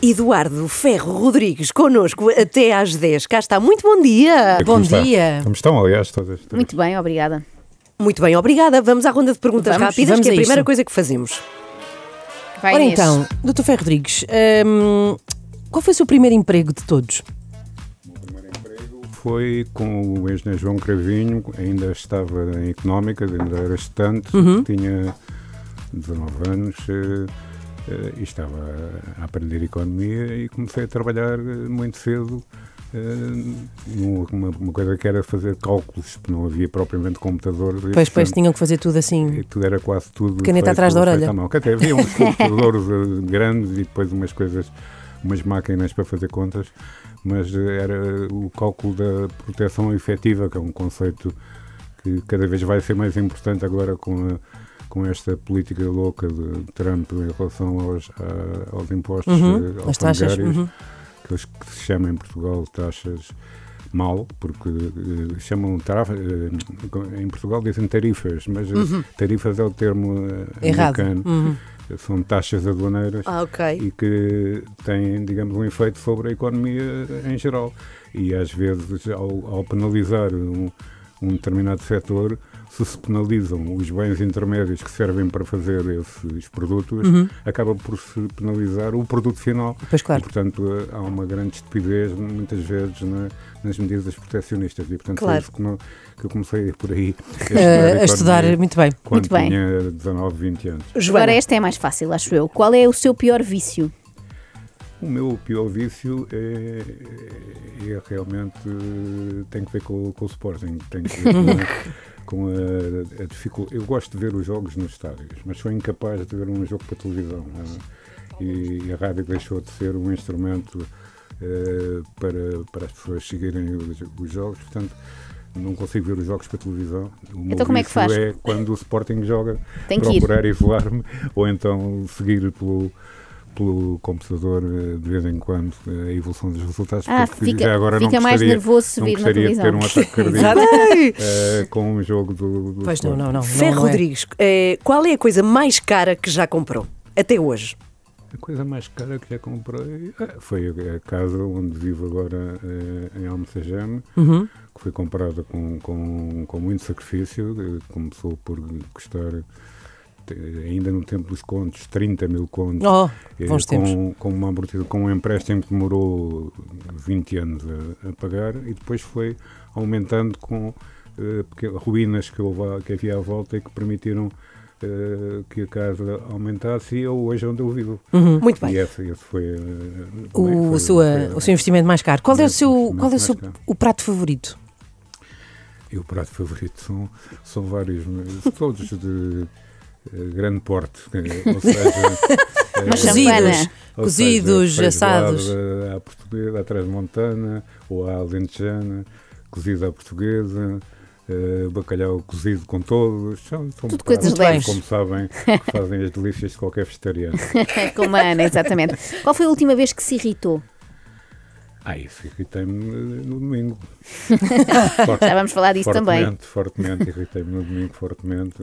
Eduardo Ferro Rodrigues, connosco até às 10. Cá está. Muito bom dia. Bom dia. Como estão, aliás, todas? Muito bem, obrigada. Muito bem, obrigada. Vamos à ronda de perguntas rápidas, que é a primeira coisa que fazemos. Vai, Ora Inês. então, Dr. Ferro Rodrigues, qual foi o seu primeiro emprego de todos? O meu primeiro emprego foi com o engenheiro João Cravinho, ainda estava em Económicas, ainda era estudante, tinha 19 anos e estava a aprender Economia e comecei a trabalhar muito cedo. Uma coisa que era fazer cálculos, porque não havia propriamente computadores. Pois tinham que fazer tudo assim. Tudo era quase tudo. Caneta atrás da orelha. Até havia uns computadores grandes e depois umas máquinas para fazer contas, mas era o cálculo da proteção efetiva, que é um conceito que cada vez vai ser mais importante agora com esta política louca de Trump em relação aos impostos alfandegários, que se chamam em Portugal taxas mal, porque chamam em Portugal dizem tarifas, mas tarifas é o termo americano. São taxas aduaneiras e que têm, digamos, um efeito sobre a economia em geral. E às vezes, ao penalizar um determinado setor, se penalizam os bens intermédios que servem para fazer esses produtos, acaba por se penalizar o produto final. Pois, claro. E, portanto, há uma grande estupidez, muitas vezes, nas medidas proteccionistas. E, portanto, claro. foi isso que eu comecei por aí a estudar muito bem. Quando Muito bem. tinha 19, 20 anos. Agora esta é mais fácil, acho eu. Qual é o seu pior vício? O meu pior vício é realmente tem que ver com o Sporting, tem que ver com a dificuldade. Eu gosto de ver os jogos nos estádios, mas sou incapaz de ver um jogo para televisão. E a rádio deixou de ser um instrumento para as pessoas seguirem os jogos, portanto não consigo ver os jogos para televisão. O meu Então como é que faz? É quando o Sporting joga, Tem que procurar isolar-me ou então seguir pelo computador de vez em quando a evolução dos resultados, porque já agora fica não mais gostaria, nervoso se vir na de ter um televisão. ataque cardíaco com um jogo do Pois Sporting. não. Ferro Rodrigues, qual é a coisa mais cara que já comprou até hoje? A coisa mais cara que já comprei foi a casa onde vivo agora em Almocegeme, que foi comprada com muito sacrifício. Começou por custar, ainda no tempo dos contos, 30 mil contos, bons tempos. com um empréstimo que demorou 20 anos a pagar, e depois foi aumentando com ruínas que havia à volta e que permitiram que a casa aumentasse, e é hoje onde eu vivo. Muito bem. E esse foi o seu investimento mais caro. Qual é o prato favorito? E o prato favorito são vários, todos de grande porte, ou seja, cozidos, assados. À portuguesa, à transmontana ou à alentejana, cozido à portuguesa, bacalhau cozido com todos. São tudo coisas leves. Como sabem, que fazem as delícias de qualquer vegetariano. Como a Ana, exatamente. Qual foi a última vez que se irritou? Isso irritei-me no domingo. Já vamos falar disso também. Fortemente, irritei-me no domingo, fortemente.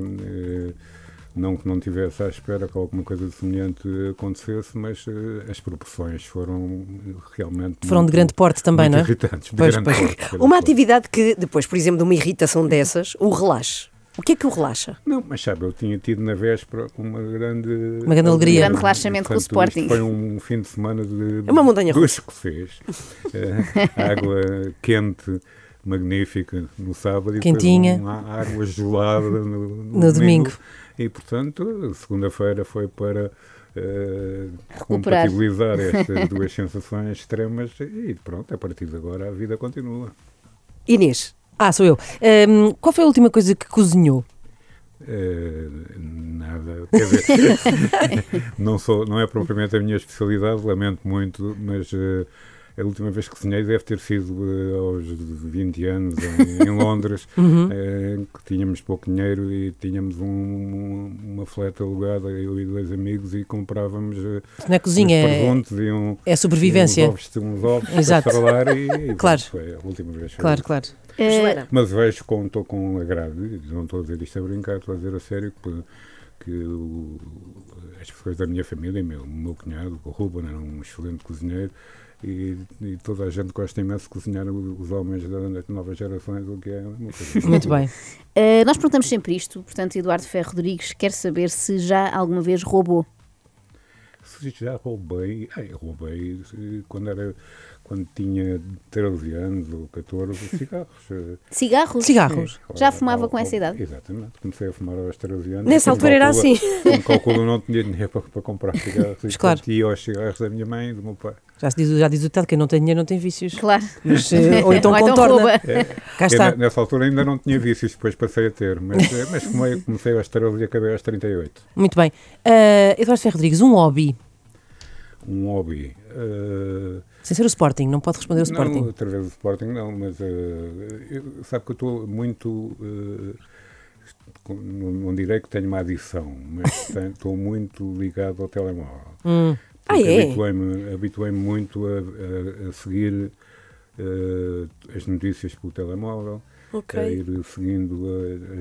Não que não estivesse à espera que alguma coisa semelhante acontecesse, mas as proporções foram realmente de grande porte também, não é? Irritantes, pois. Uma atividade que, depois, por exemplo, de uma irritação dessas, o relaxe. O que é que o relaxa? Não, mas sabe, eu tinha tido na véspera uma grande alegria. Um grande relaxamento com o Sporting. Foi um fim de semana de uma montanha russa que fez. Água quente, magnífica no sábado, quentinha, e depois água gelada no domingo. E, portanto, segunda-feira foi para compatibilizar estas duas sensações extremas e pronto, a partir de agora a vida continua. Inês. Sou eu. Qual foi a última coisa que cozinhou? Nada, quer dizer, não é propriamente a minha especialidade, lamento muito, mas a última vez que cozinhei deve ter sido aos 20 anos em Londres, que tínhamos pouco dinheiro e tínhamos uma fleta alugada, eu e dois amigos, e comprávamos na cozinha é a sobrevivência. Uns ovos Exato. para falar e claro. Foi a última vez. Claro. Mas vejo estou com agrado, não estou a dizer isto a brincar, estou a dizer a sério, que as pessoas da minha família, o meu cunhado, o Ruben, era um excelente cozinheiro, e toda a gente gosta imenso de cozinhar os homens das novas gerações, o que é Muito bem. Nós perguntamos sempre isto, portanto, Eduardo Ferro Rodrigues quer saber se já alguma vez roubou. Se já roubei, quando tinha 13 anos ou 14, cigarros. Cigarros? Cigarros. Já fumava com essa idade? Exatamente, comecei a fumar aos 13 anos. Nessa altura era assim. Como calculo, não tinha dinheiro para comprar cigarros. Mas claro. E ia aos cigarros da minha mãe e do meu pai. Já diz o ditado, quem não tem dinheiro não tem vícios. Claro. Mas, ou então Ou então contorna. rouba. Cá está. Nessa altura ainda não tinha vícios, depois passei a ter. Mas comecei aos 13 e acabei aos 38. Muito bem. Eduardo Ferro Rodrigues, um hobby. Um hobby. Sem ser o Sporting, não pode responder o Sporting. Não, através do Sporting não, mas sabe que eu estou muito, não direi que tenho uma adição, mas estou muito ligado ao telemóvel. Habituei-me muito a seguir as notícias pelo telemóvel, a ir seguindo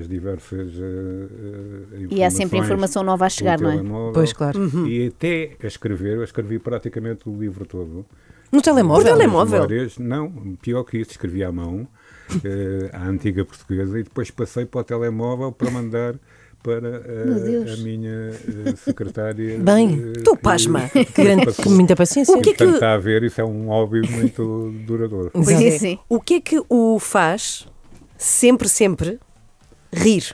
as diversas informações. E há sempre informação nova a chegar, não é? Pois, claro. E até a escrever, eu escrevi praticamente o livro todo. No telemóvel? No telemóvel? Não, pior que isso, escrevi à mão, à antiga portuguesa, e depois passei para o telemóvel para mandar para a minha secretária. Bem, tu pasma. Que muita paciência. O que é que- Portanto, está a ver, isso é um hobby muito duradouro. Pois Sim, é. sim. O que é que o faz sempre rir?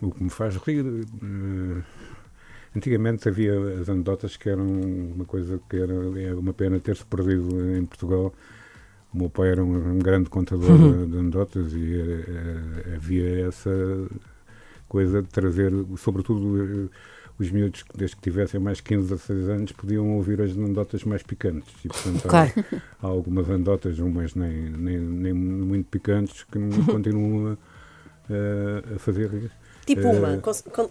O que me faz rir. Antigamente havia as anedotas que eram uma coisa que era uma pena ter-se perdido em Portugal. O meu pai era um grande contador de anedotas e havia essa coisa de trazer, sobretudo os miúdos, desde que tivessem mais 15 a 16 anos, podiam ouvir as anedotas mais picantes. E, portanto, Claro. há algumas anedotas, umas nem muito picantes, que me continuam a fazer rir. Tipo uma,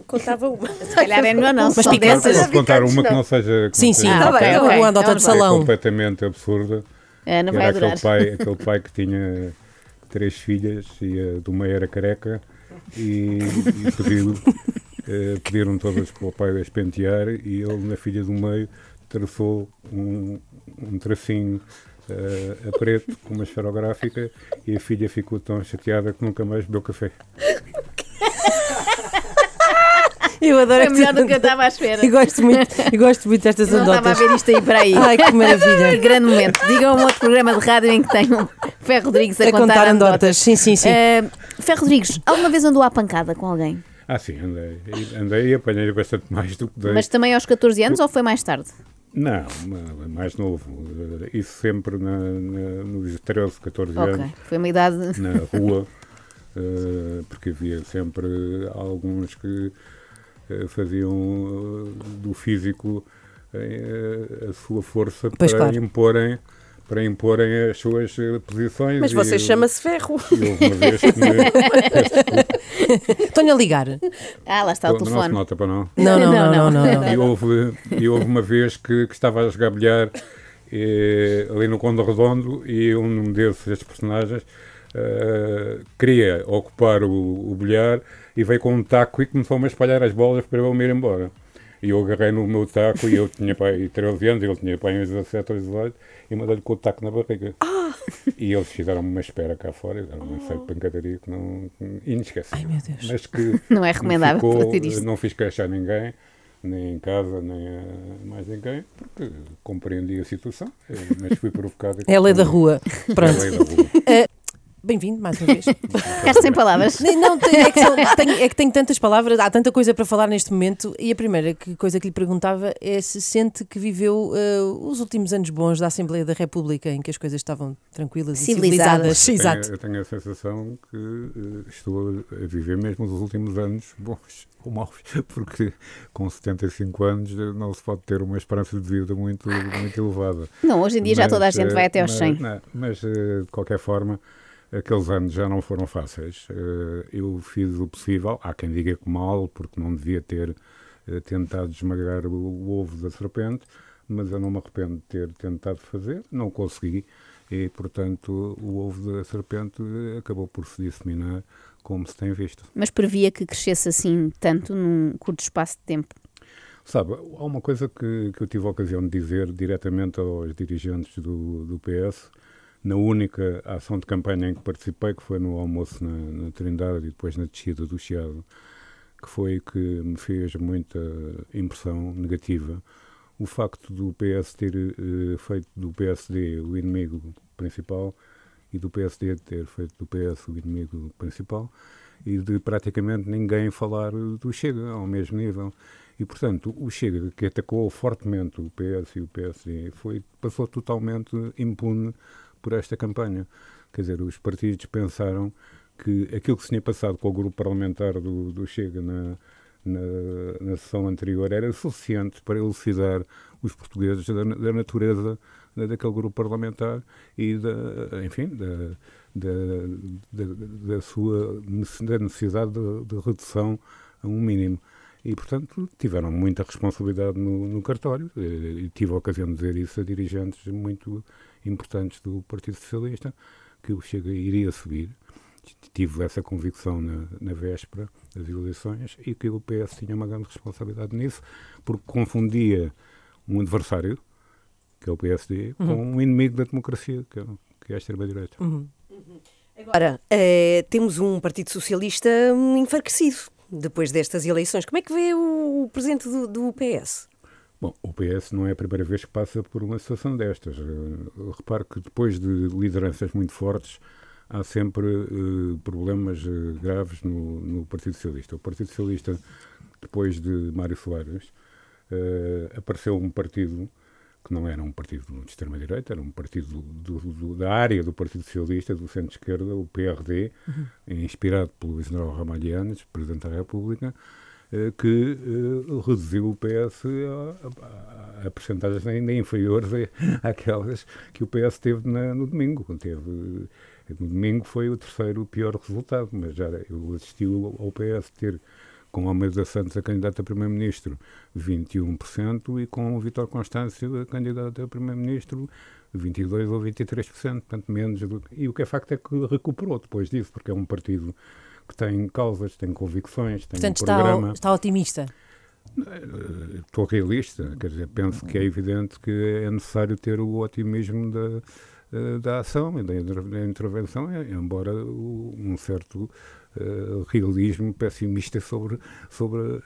contava uma. Se calhar é melhor não, Mas só picantes. dessas. Posso contar uma que não. não seja... Sim, sim. Ah, ok, ok. Uma andota Então de vai. É salão. completamente absurda. Não Era vai durar. aquele pai que tinha 3 filhas e a do meio era careca e pediram todas para o pai as pentear e ele na filha do meio traçou um tracinho a preto com uma esferográfica e a filha ficou tão chateada que nunca mais bebeu café. Eu adoro É melhor do que eu esta- estava à espera. Eu gosto muito destas Eu não estava a anedotas. ver isto aí para aí. Ai, que maravilha. Grande momento. Digam um outro programa de rádio em que tenham Ferro Rodrigues a A contar anedotas. anedotas. Sim, sim, sim. Ferro Rodrigues, alguma vez andou à pancada com alguém? Sim, andei e apanhei bastante mais do que dei. Mas também aos 14 anos ou foi mais tarde? Não, mais novo. Isso sempre nos 13, 14 Ok, anos. foi uma idade... Na rua, porque havia sempre alguns que faziam do físico a sua força Pois, para, claro. imporem as suas posições. Mas você chama-se Ferro. E houve uma vez que Estão-lhe a ligar. lá está o não se telefone. nota para não. Não. E houve uma vez que estava a esgabilhar ali no Conde Redondo e um desses personagens queria ocupar o bilhar e veio com um taco e começou-me a espalhar as bolas para eu me ir embora. E eu agarrei no meu taco e eu tinha pai 13 anos, ele tinha pai uns 17 ou 18 e mandei-lhe com o taco na barriga. E eles fizeram-me uma espera cá fora, deram uma série de pancadaria que não inesquecível. Ai, meu Deus. Mas que Não é recomendável ficou, fazer isto. não fiz queixar a ninguém, nem em casa, nem a mais ninguém, porque compreendi a situação, mas fui provocado. É a lei da rua. É a Pronto. lei da rua. Bem-vindo, mais uma vez. Ficaste sem palavras. Não, é que tenho tantas palavras, há tanta coisa para falar neste momento e a primeira coisa que lhe perguntava é se sente que viveu os últimos anos bons da Assembleia da República em que as coisas estavam tranquilas Civilizadas. e civilizadas. Exato. Eu tenho a sensação que estou a viver mesmo os últimos anos bons ou maus, porque com 75 anos não se pode ter uma esperança de vida muito elevada. Não, hoje em dia já toda a gente vai até aos 100. Mas, de qualquer forma, aqueles anos já não foram fáceis. Eu fiz o possível, há quem diga que mal, porque não devia ter tentado esmagar o ovo da serpente, mas eu não me arrependo de ter tentado fazer, não consegui, e portanto o ovo da serpente acabou por se disseminar como se tem visto. Mas previa que crescesse assim tanto num curto espaço de tempo? Sabe, há uma coisa que eu tive a ocasião de dizer diretamente aos dirigentes do PS, na única ação de campanha em que participei, que foi no almoço na Trindade e depois na descida do Chiado, que foi que me fez muita impressão negativa. O facto do PS ter feito do PSD o inimigo principal e do PSD ter feito do PS o inimigo principal e de praticamente ninguém falar do Chega ao mesmo nível. E, portanto, o Chega, que atacou fortemente o PS e o PSD, passou totalmente impune por esta campanha. Quer dizer, os partidos pensaram que aquilo que se tinha passado com o grupo parlamentar do Chega na sessão anterior era suficiente para elucidar os portugueses da natureza daquele grupo parlamentar e da necessidade de redução a um mínimo. E, portanto, tiveram muita responsabilidade no cartório e tive a ocasião de dizer isso a dirigentes muito importantes do Partido Socialista, que o Chega iria subir. Tive essa convicção na véspera das eleições e que o PS tinha uma grande responsabilidade nisso, porque confundia um adversário, que é o PSD, com um inimigo da democracia, que é a extrema-direita. Agora, temos um Partido Socialista enfraquecido depois destas eleições. Como é que vê o presente do PS? Bom, o PS não é a primeira vez que passa por uma situação destas. Repare que depois de lideranças muito fortes, há sempre problemas graves no Partido Socialista. O Partido Socialista, depois de Mário Soares, apareceu um partido que não era um partido de extrema-direita, era um partido da área do Partido Socialista, do centro-esquerda, o PRD, inspirado pelo general Ramalhianes, Presidente da República, que reduziu o PS a percentagens ainda inferiores àquelas que o PS teve no domingo. No domingo foi o terceiro pior resultado, mas já eu assisti ao PS ter, com Almeida Santos a candidato a Primeiro-Ministro, 21%, e com o Vítor Constâncio a candidato a Primeiro-Ministro, 22% ou 23%, portanto menos. E o que é facto é que recuperou depois disso, porque é um partido que tem causas, tem convicções, tem Portanto, um programa. está otimista? Estou realista, quer dizer, penso que é evidente que é necessário ter o otimismo da ação e da intervenção, embora um certo realismo pessimista sobre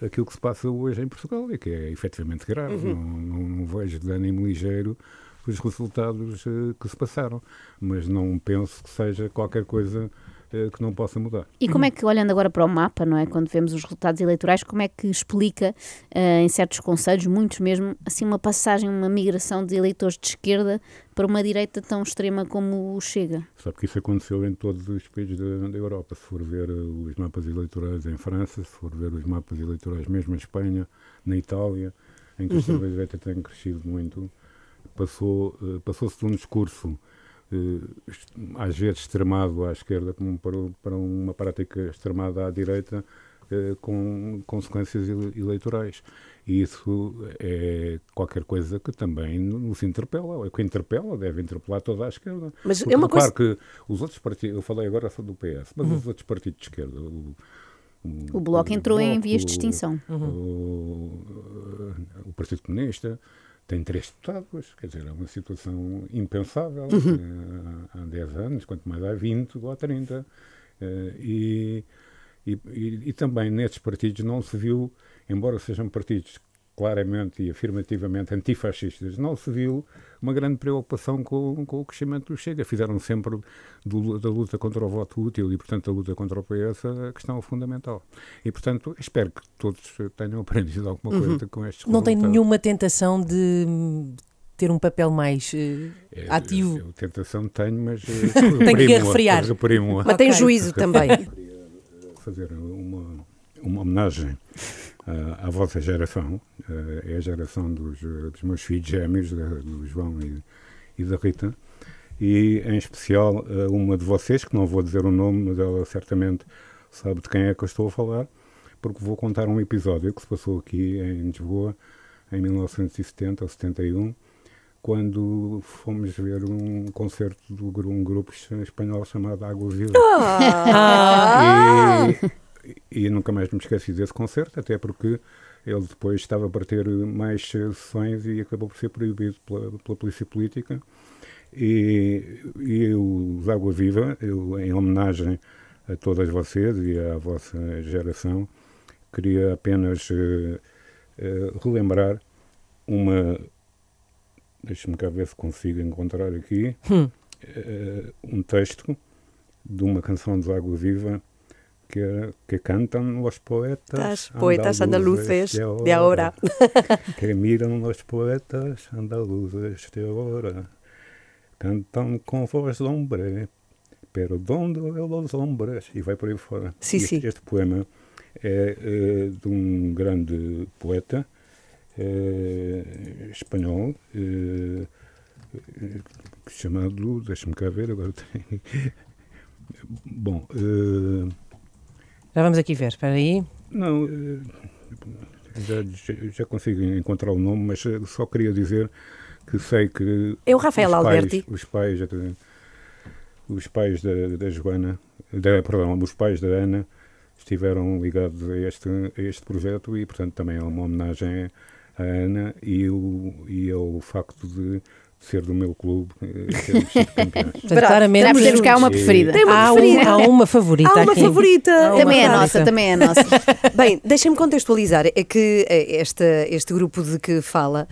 aquilo que se passa hoje em Portugal e que é efetivamente grave. Não vejo de ânimo ligeiro os resultados que se passaram, mas não penso que seja qualquer coisa que não possa mudar. E como é que, olhando agora para o mapa, não é, quando vemos os resultados eleitorais, como é que explica, em certos concelhos, muitos mesmo, assim uma passagem, uma migração de eleitores de esquerda para uma direita tão extrema como o Chega? Sabe que isso aconteceu em todos os países da Europa. Se for ver os mapas eleitorais em França, se for ver os mapas eleitorais mesmo em Espanha, na Itália, em que a extrema-direita tem crescido muito, passou-se de um discurso às vezes extremado à esquerda como para uma prática extremada à direita, com consequências eleitorais. E isso é qualquer coisa que também nos interpela. Que interpela, deve interpelar toda a esquerda. Mas porque é uma coisa que os outros partidos, eu falei agora só do PS, mas os outros partidos de esquerda, o Bloco entrou em vias de extinção. O Partido Comunista tem 3 deputados, quer dizer, é uma situação impensável há 10 anos, quanto mais há 20 ou há 30. E também nesses partidos não se viu, embora sejam partidos claramente e afirmativamente antifascistas, não se viu uma grande preocupação com o crescimento do Chega. Fizeram sempre da luta contra o voto útil e, portanto, da luta contra o PS a questão fundamental. E, portanto, espero que todos tenham aprendido alguma coisa com estes Não resultados. tem nenhuma tentação de ter um papel mais ativo? Eu tentação tenho, mas tem que refriar. Mas tem juízo também. Fazer uma homenagem à vossa geração, é a geração dos meus filhos gêmeos, do João e da Rita, e em especial uma de vocês, que não vou dizer o nome, mas ela certamente sabe de quem é que eu estou a falar, porque vou contar um episódio que se passou aqui em Lisboa, em 1970 ou 71, quando fomos ver um concerto de um grupo espanhol chamado Água Viva. E nunca mais me esqueci desse concerto, até porque ele depois estava para ter mais sessões e acabou por ser proibido pela polícia política. E os Água Viva, em homenagem a todas vocês e à vossa geração, queria apenas relembrar deixa-me cá ver se consigo encontrar aqui, um texto de uma canção dos Água Viva que cantam os poetas andaluces de ahora. Que miram os poetas andaluces de ahora. Cantam com voz de hombre, pero donde los hombres? E vai por aí fora. Sim, sim. Este poema é de um grande poeta espanhol, chamado, deixa-me cá ver, agora tem... Bom... Já vamos aqui ver, espera aí. Não, já consigo encontrar o nome, mas só queria dizer que sei que... É o Rafael Alberti. Os pais da Joana, os pais da Ana, estiveram ligados a este projeto e, portanto, também é uma homenagem à Ana e ao facto de ser do meu clube, termos sido campeões. Portanto, claramente Terá que buscar uma preferida. Há uma favorita Há uma aqui. favorita. Também é nossa, também é nossa. Bem, deixem-me contextualizar. É que este grupo de que fala,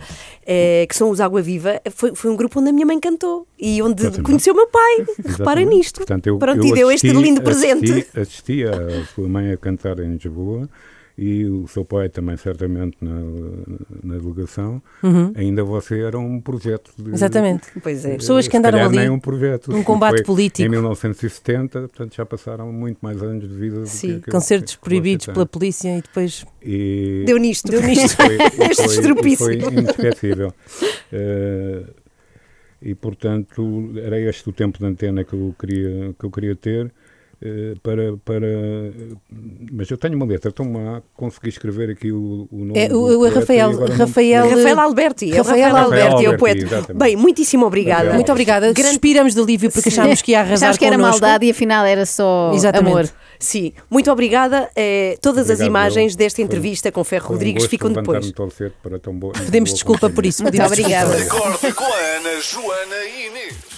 que são os Água Viva, foi um grupo onde a minha mãe cantou e onde Exatamente. conheceu o meu pai. Reparem nisto. Portanto, Pronto, e deu este lindo presente. Assisti a sua mãe a cantar em Lisboa e o seu pai também, certamente, na delegação. Ainda você era um projeto de... Exatamente. Pois é. Pessoas que se andaram calhar ali nem um projeto. num combate Foi político. Em 1970, portanto, já passaram muito mais anos de vida do Sim, que aquele Concertos que proibidos você pela tem. polícia e depois... Deu nisto. Este Foi estropício. inesquecível. E, portanto, era este o tempo de antena que eu queria ter. Mas eu tenho uma letra tão má, consegui escrever aqui o nome o Rafael Alberti. Rafael Alberti é o Alberti, poeta. exatamente. Bem, muitíssimo obrigada. Muito obrigada. Suspiramos de alívio porque achámos que ia arrasar Achámos que era connosco. maldade e afinal era só Exatamente. amor. Sim, muito obrigada. Todas as Obrigado, imagens eu. desta entrevista com Ferro Foi um Rodrigues gosto ficam depois. levantar-me tão cedo para tão boa. Pedimos desculpa por isso. Muito pedimos desculpa. obrigada. Acorde com a Ana, Joana e Inês.